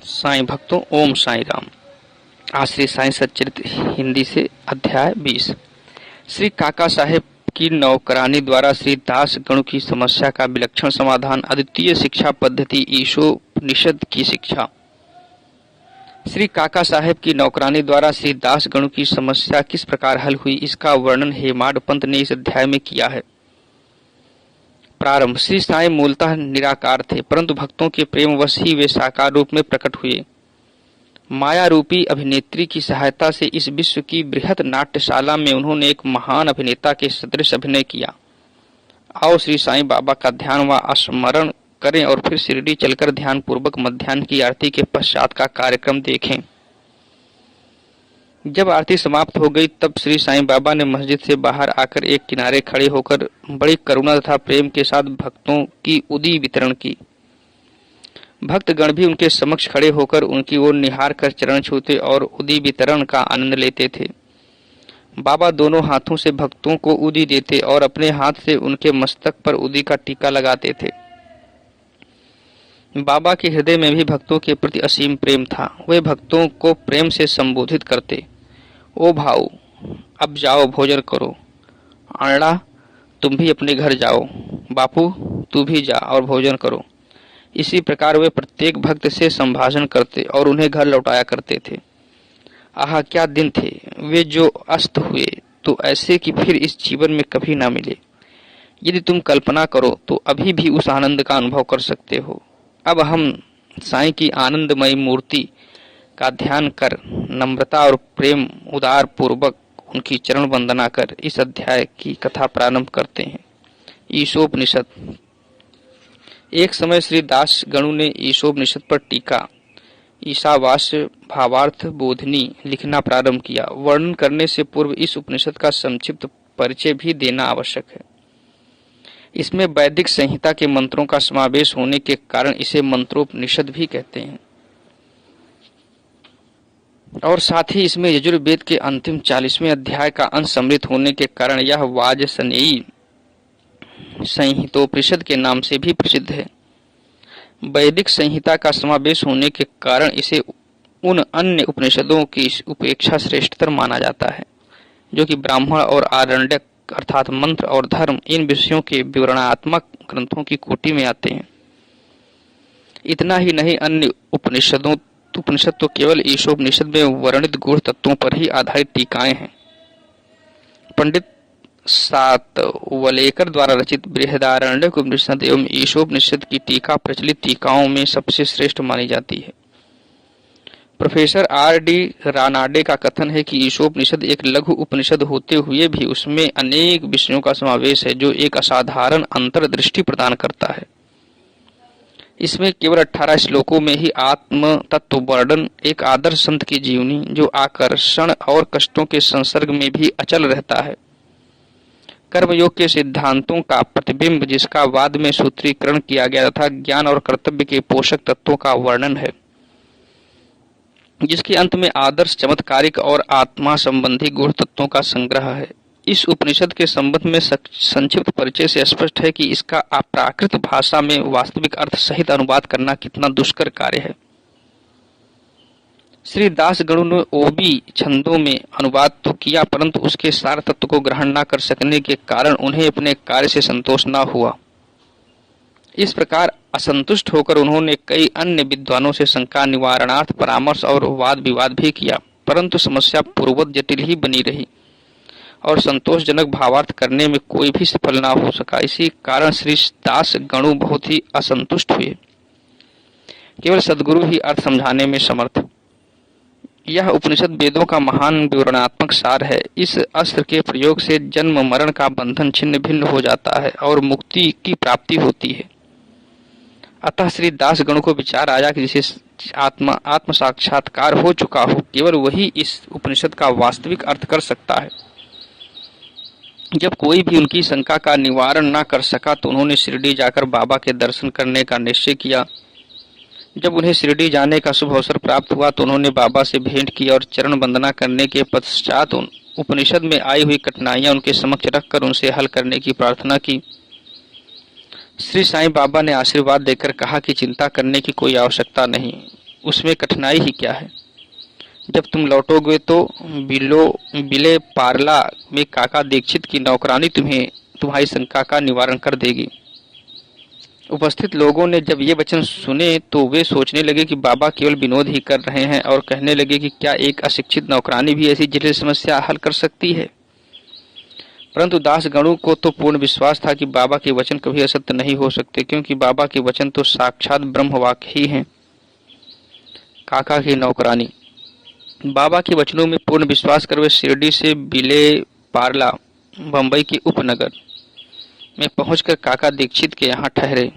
साईं भक्तों, ओम साईं राम। आज श्री साईं सच्चरित हिंदी से अध्याय 20। श्री काका साहेब की नौकरानी द्वारा श्री दास गणु की समस्या का विलक्षण समाधान। अद्वितीय शिक्षा पद्धति ईशोपनिषद की शिक्षा। श्री काका साहेब की नौकरानी द्वारा श्री दास गणु की समस्या किस प्रकार हल हुई, इसका वर्णन हेमाड पंत ने इस अध्याय में किया है। प्रारंभ। श्री साईं मूलतः निराकार थे, परंतु भक्तों के प्रेमवश ही वे साकार रूप में प्रकट हुए। माया रूपी अभिनेत्री की सहायता से इस विश्व की बृहत नाट्यशाला में उन्होंने एक महान अभिनेता के सदृश अभिनय किया। आओ श्री साईं बाबा का ध्यान व स्मरण करें और फिर शिरडी चलकर ध्यान पूर्वक मध्याह्न की आरती के पश्चात का कार्यक्रम देखें। जब आरती समाप्त हो गई तब श्री साईं बाबा ने मस्जिद से बाहर आकर एक किनारे खड़े होकर बड़ी करुणा तथा प्रेम के साथ भक्तों की उदी वितरण की। भक्तगण भी उनके समक्ष खड़े होकर उनकी ओर निहार कर चरण छूते और उदी वितरण का आनंद लेते थे। बाबा दोनों हाथों से भक्तों को उदी देते और अपने हाथ से उनके मस्तक पर उदी का टीका लगाते थे। बाबा के हृदय में भी भक्तों के प्रति असीम प्रेम था। वे भक्तों को प्रेम से संबोधित करते, ओ भाऊ, अब जाओ भोजन करो। आणा, तुम भी अपने घर जाओ। बापू, तू भी जा और भोजन करो। इसी प्रकार वे प्रत्येक भक्त से संभाषण करते और उन्हें घर लौटाया करते थे। आहा, क्या दिन थे वे जो अस्त हुए तो ऐसे कि फिर इस जीवन में कभी ना मिले। यदि तुम कल्पना करो तो अभी भी उस आनंद का अनुभव कर सकते हो। अब हम साईं की आनंदमयी मूर्ति का ध्यान कर नम्रता और प्रेम उदार पूर्वक उनकी चरण वंदना कर इस अध्याय की कथा प्रारंभ करते हैं। ईशोपनिषद। एक समय श्री दास गणु ने ईशोपनिषद पर टीका ईशावास्य भावार्थ बोधनी लिखना प्रारंभ किया। वर्णन करने से पूर्व इस उपनिषद का संक्षिप्त परिचय भी देना आवश्यक है। इसमें वैदिक संहिता के मंत्रों का समावेश होने के कारण इसे मंत्रोपनिषद भी कहते हैं और साथ ही इसमें यजुर्वेद के अंतिम 40वें अध्याय का अंश सम्मिलित होने के कारण यह वाजसनेयी संहितोपनिषद के नाम से भी प्रसिद्ध है। वैदिक संहिता का समावेश होने के कारण इसे उन अन्य उपनिषदों की उपेक्षा श्रेष्ठतर माना जाता है जो कि ब्राह्मण और आरण्यक अर्थात मंत्र और धर्म इन विषयों के विवरणात्मक ग्रंथों की कोटि में आते हैं। इतना ही नहीं, अन्य उपनिषद तो केवल ईशोपनिषद में वर्णित गूढ़ तत्वों पर ही आधारित टीकाएं हैं। पंडित सातवलेकर द्वारा रचित बृहदारण्यक उपनिषद एवं ईशोपनिषद की टीका प्रचलित टीकाओं में सबसे श्रेष्ठ मानी जाती है। Professor R.D. रानाडे का कथन है कि ईशोपनिषद एक लघु उपनिषद होते हुए भी उसमें अनेक विषयों का समावेश है जो एक असाधारण अंतर्दृष्टि प्रदान करता है। इसमें केवल 18 श्लोकों में ही आत्म तत्व वर्णन, एक आदर्श संत की जीवनी जो आकर्षण और कष्टों के संसर्ग में भी अचल रहता है, कर्मयोग के सिद्धांतों का प्रतिबिंब जिसका वाद में सूत्रीकरण किया गया तथा ज्ञान और कर्तव्य के पोषक तत्वों का वर्णन है जिसके अंत में आदर्श, चमत्कारिक और आत्मा संबंधी गुण तत्वों का संग्रह है। इस उपनिषद के संबंध में संक्षिप्त परिचय से स्पष्ट है कि इसका अप्राकृत भाषा में वास्तविक अर्थ सहित अनुवाद करना कितना दुष्कर कार्य है। श्री दास गणु ने ओबी छंदों में अनुवाद तो किया, परंतु उसके सार तत्व को ग्रहण न कर सकने के कारण उन्हें अपने कार्य से संतोष न हुआ। इस प्रकार असंतुष्ट होकर उन्होंने कई अन्य विद्वानों से शंका निवारणार्थ परामर्श और वाद विवाद भी किया, परंतु समस्या पूर्ववत जटिल ही बनी रही और संतोषजनक भावार्थ करने में कोई भी सफल न हो सका। इसी कारण श्री दास गणु बहुत ही असंतुष्ट हुए। केवल सद्गुरु ही अर्थ समझाने में समर्थ। यह उपनिषद वेदों का महान विवरणात्मक सार है। इस अस्त्र के प्रयोग से जन्म मरण का बंधन छिन्न भिन्न हो जाता है और मुक्ति की प्राप्ति होती है। अतः श्री दास गणु को विचार आया कि जिसे आत्म साक्षात्कार हो चुका हो केवल वही इस उपनिषद का वास्तविक अर्थ कर सकता है। जब कोई भी उनकी शंका का निवारण न कर सका तो उन्होंने शिरडी जाकर बाबा के दर्शन करने का निश्चय किया। जब उन्हें शिरडी जाने का शुभ अवसर प्राप्त हुआ तो उन्होंने बाबा से भेंट की और चरण वंदना करने के पश्चात उपनिषद में आई हुई कठिनाइयां उनके समक्ष रखकर उनसे हल करने की प्रार्थना की। श्री साईं बाबा ने आशीर्वाद देकर कहा कि चिंता करने की कोई आवश्यकता नहीं, उसमें कठिनाई ही क्या है। जब तुम लौटोगे तो बिले पार्ला में काका दीक्षित की नौकरानी तुम्हारी शंका का निवारण कर देगी। उपस्थित लोगों ने जब ये वचन सुने तो वे सोचने लगे कि बाबा केवल विनोद ही कर रहे हैं और कहने लगे कि क्या एक अशिक्षित नौकरानी भी ऐसी जटिल समस्या हल कर सकती है। परंतु दास गणु को तो पूर्ण विश्वास था कि बाबा के वचन कभी असत्य नहीं हो सकते, क्योंकि बाबा के वचन तो साक्षात ब्रह्म वाक्य ही हैं। काका की नौकरानी। बाबा के वचनों में पूर्ण विश्वास कर वे शिरडी से बिले पार्ला बंबई के उपनगर में पहुंचकर काका दीक्षित के यहाँ ठहरे।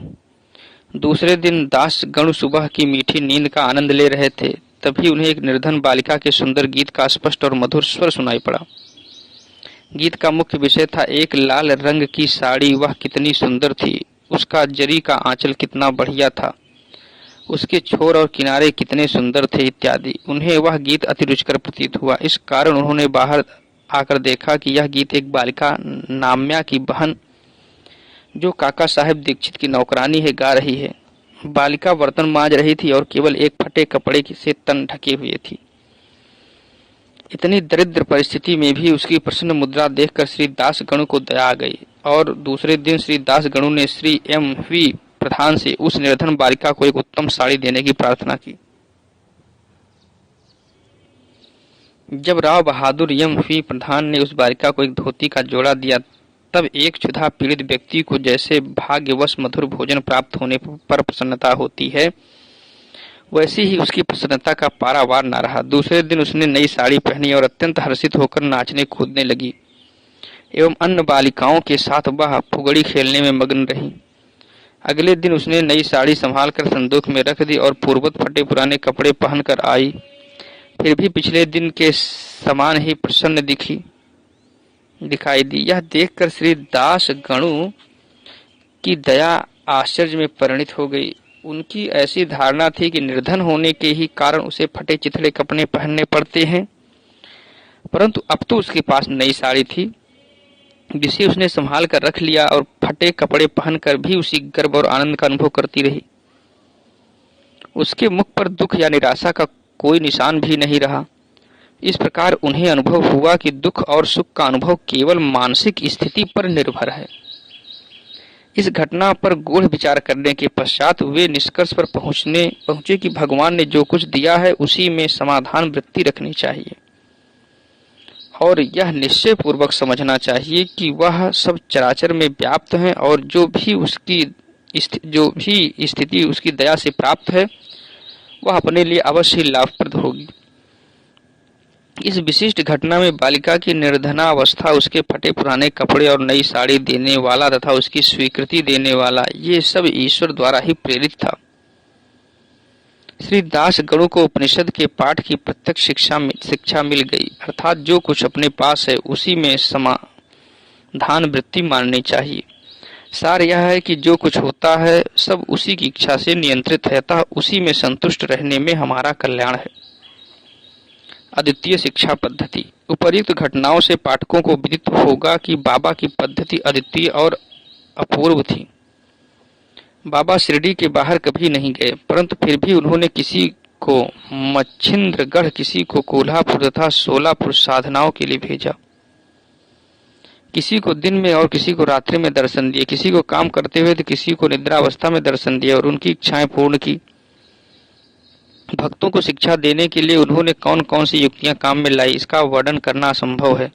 दूसरे दिन दास गणु सुबह की मीठी नींद का आनंद ले रहे थे, तभी उन्हें एक निर्धन बालिका के सुंदर गीत का स्पष्ट और मधुर स्वर सुनाई पड़ा। गीत का मुख्य विषय था एक लाल रंग की साड़ी, वह कितनी सुंदर थी, उसका जरी का आंचल कितना बढ़िया था, उसके छोर और किनारे कितने सुंदर थे इत्यादि। उन्हें वह गीत अति रुचिकर प्रतीत हुआ। इस कारण उन्होंने बाहर आकर देखा कि यह गीत एक बालिका नाम्या की बहन, जो काका साहेब दीक्षित की नौकरानी है, गा रही है। बालिका बर्तन मांज रही थी और केवल एक फटे कपड़े से तन ढके हुए थी। इतनी दरिद्र परिस्थिति में भी उसकी प्रसन्न मुद्रा देखकर श्री दास गणु को दया आ गई और दूसरे दिन श्री दास गणु ने श्री M.V. प्रधान से उस निर्धन बालिका को एक उत्तम साड़ी देने की प्रार्थना की। जब राव बहादुर M.V. प्रधान ने उस बालिका को एक धोती का जोड़ा दिया, तब एक क्षुधा पीड़ित व्यक्ति को जैसे भाग्यवश मधुर भोजन प्राप्त होने पर प्रसन्नता होती है, वैसी ही उसकी प्रसन्नता का पारावार न रहा। दूसरे दिन उसने नई साड़ी पहनी और अत्यंत हर्षित होकर नाचने कूदने लगी एवं अन्य बालिकाओं के साथ वह फुगड़ी खेलने में मग्न रही। अगले दिन उसने नई साड़ी संभाल कर संदूक में रख दी और पूर्ववत फटे पुराने कपड़े पहनकर आई, फिर भी पिछले दिन के समान ही प्रसन्न दिखाई दी। यह देखकर श्री दास गणु की दया आश्चर्य में परिणित हो गई। उनकी ऐसी धारणा थी कि निर्धन होने के ही कारण उसे फटे चिथड़े कपड़े पहनने पड़ते हैं, परंतु अब तो उसके पास नई साड़ी थी जिसे उसने संभाल कर रख लिया और फटे कपड़े पहनकर भी उसी गर्व और आनंद का अनुभव करती रही। उसके मुख पर दुख या निराशा का कोई निशान भी नहीं रहा। इस प्रकार उन्हें अनुभव हुआ कि दुख और सुख का अनुभव केवल मानसिक स्थिति पर निर्भर है। इस घटना पर गूढ़ विचार करने के पश्चात वे निष्कर्ष पर पहुंचे कि भगवान ने जो कुछ दिया है उसी में समाधान वृत्ति रखनी चाहिए और यह निश्चय पूर्वक समझना चाहिए कि वह सब चराचर में व्याप्त है और जो भी स्थिति उसकी दया से प्राप्त है वह अपने लिए अवश्य लाभप्रद होगी। इस विशिष्ट घटना में बालिका की निर्धनावस्था, उसके फटे पुराने कपड़े और नई साड़ी देने वाला तथा उसकी स्वीकृति देने वाला, ये सब ईश्वर द्वारा ही प्रेरित था। श्री दास गणु को उपनिषद के पाठ की प्रत्यक्ष शिक्षा मिल गई, अर्थात जो कुछ अपने पास है उसी में समाधान वृत्ति माननी चाहिए। सार यह है कि जो कुछ होता है सब उसी की इच्छा से नियंत्रित है, अतः उसी में संतुष्ट रहने में हमारा कल्याण है। अद्वितीय शिक्षा पद्धति। उपर्युक्त घटनाओं से पाठकों को विदित होगा कि बाबा की पद्धति अद्वितीय और अपूर्व थी। बाबा शिरडी के बाहर कभी नहीं गए, परंतु फिर भी उन्होंने किसी को मच्छिंद्रगढ़, किसी को कोल्हापुर तथा सोलापुर साधनाओं के लिए भेजा। किसी को दिन में और किसी को रात्रि में दर्शन दिए, किसी को काम करते हुए तो किसी को निद्रावस्था में दर्शन दिए और उनकी इच्छाएं पूर्ण की। भक्तों को शिक्षा देने के लिए उन्होंने कौन कौन सी युक्तियां काम में लाई, इसका वर्णन करना असंभव है।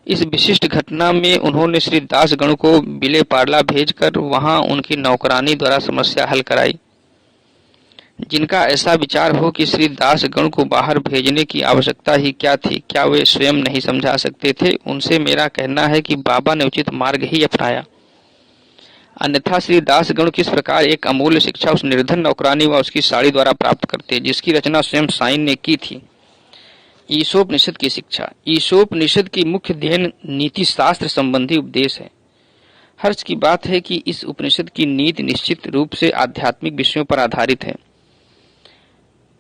इस विशिष्ट घटना में उन्होंने श्री दास गणु को बिले पार्ला भेजकर वहां उनकी नौकरानी द्वारा समस्या हल कराई। जिनका ऐसा विचार हो कि श्री दास गणु को बाहर भेजने की आवश्यकता ही क्या थी, क्या वे स्वयं नहीं समझा सकते थे, उनसे मेरा कहना है कि बाबा ने उचित मार्ग ही अपनाया। अन्यथा श्री दास गणु किस प्रकार एक अमूल्य शिक्षा उस निर्धन नौकरानी व उसकी साड़ी द्वारा प्राप्त करते, जिसकी रचना स्वयं साईं ने की थी। ईशोपनिषद की शिक्षा। ईशोपनिषद की मुख्य ध्येय नीति शास्त्र संबंधी उपदेश है। हर्ष की बात है कि इस उपनिषद की नीति निश्चित रूप से आध्यात्मिक विषयों पर आधारित है,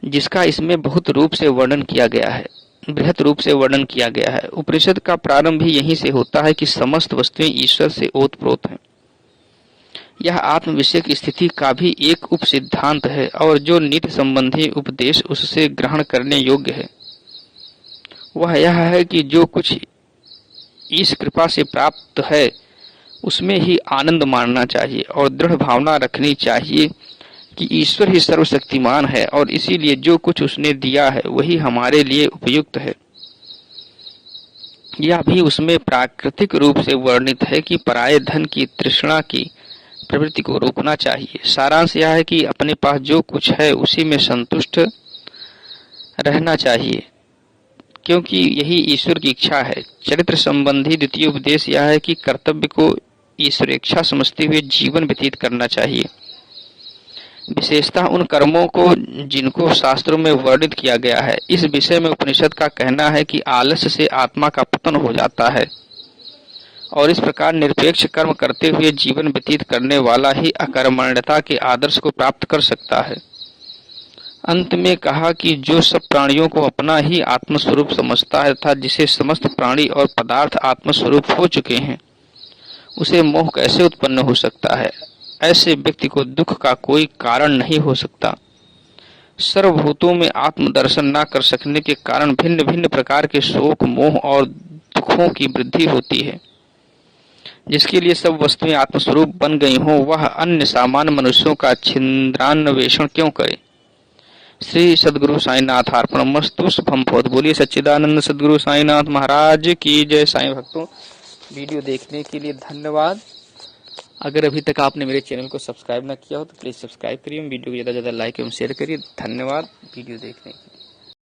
जिसका इसमें बहुत रूप से वर्णन किया गया है, बृहत रूप से वर्णन किया गया है। उपनिषद का प्रारंभ भी यहीं से होता है कि समस्त वस्तुएं ईश्वर से ओतप्रोत हैं। यह आत्म विषयक स्थिति का भी एक उप सिद्धांत है और जो नित्य संबंधी उपदेश उससे ग्रहण करने योग्य है वह यह है कि जो कुछ इस कृपा से प्राप्त है उसमें ही आनंद मानना चाहिए और दृढ़ भावना रखनी चाहिए कि ईश्वर ही सर्वशक्तिमान है और इसीलिए जो कुछ उसने दिया है वही हमारे लिए उपयुक्त है। यह भी उसमें प्राकृतिक रूप से वर्णित है कि पराये धन की तृष्णा की प्रवृत्ति को रोकना चाहिए। सारांश यह है कि अपने पास जो कुछ है उसी में संतुष्ट रहना चाहिए क्योंकि यही ईश्वर की इच्छा है। चरित्र संबंधी द्वितीय उपदेश यह है कि कर्तव्य को ईश्वरेच्छा समझते हुए जीवन व्यतीत करना चाहिए, विशेषतः उन कर्मों को जिनको शास्त्रों में वर्णित किया गया है। इस विषय में उपनिषद का कहना है कि आलस्य से आत्मा का पतन हो जाता है और इस प्रकार निरपेक्ष कर्म करते हुए जीवन व्यतीत करने वाला ही अकर्मण्यता के आदर्श को प्राप्त कर सकता है। अंत में कहा कि जो सब प्राणियों को अपना ही आत्मस्वरूप समझता है तथा जिसे समस्त प्राणी और पदार्थ आत्मस्वरूप हो चुके हैं उसे मोह कैसे उत्पन्न हो सकता है। ऐसे व्यक्ति को दुख का कोई कारण नहीं हो सकता। सर्वभूतों में आत्मदर्शन न कर सकने के कारण भिन्न भिन्न प्रकार के शोक मोह और दुखों की वृद्धि होती है। जिसके लिए सब वस्तुएं आत्मस्वरूप बन गई हों वह अन्य सामान्य मनुष्यों का छिंद्रान्वेषण क्यों करे। श्री सद्गुरु साईनाथ अर्पणमस्तु। शुभम भवतु। बोलिए सच्चिदानंद सद्गुरु साईनाथ महाराज की जय। साईं भक्तों, वीडियो देखने के लिए धन्यवाद। अगर अभी तक आपने मेरे चैनल को सब्सक्राइब न किया हो तो प्लीज सब्सक्राइब करिए, वीडियो को ज्यादा से ज्यादा लाइक एवं शेयर करिए। धन्यवाद वीडियो देखने के लिए।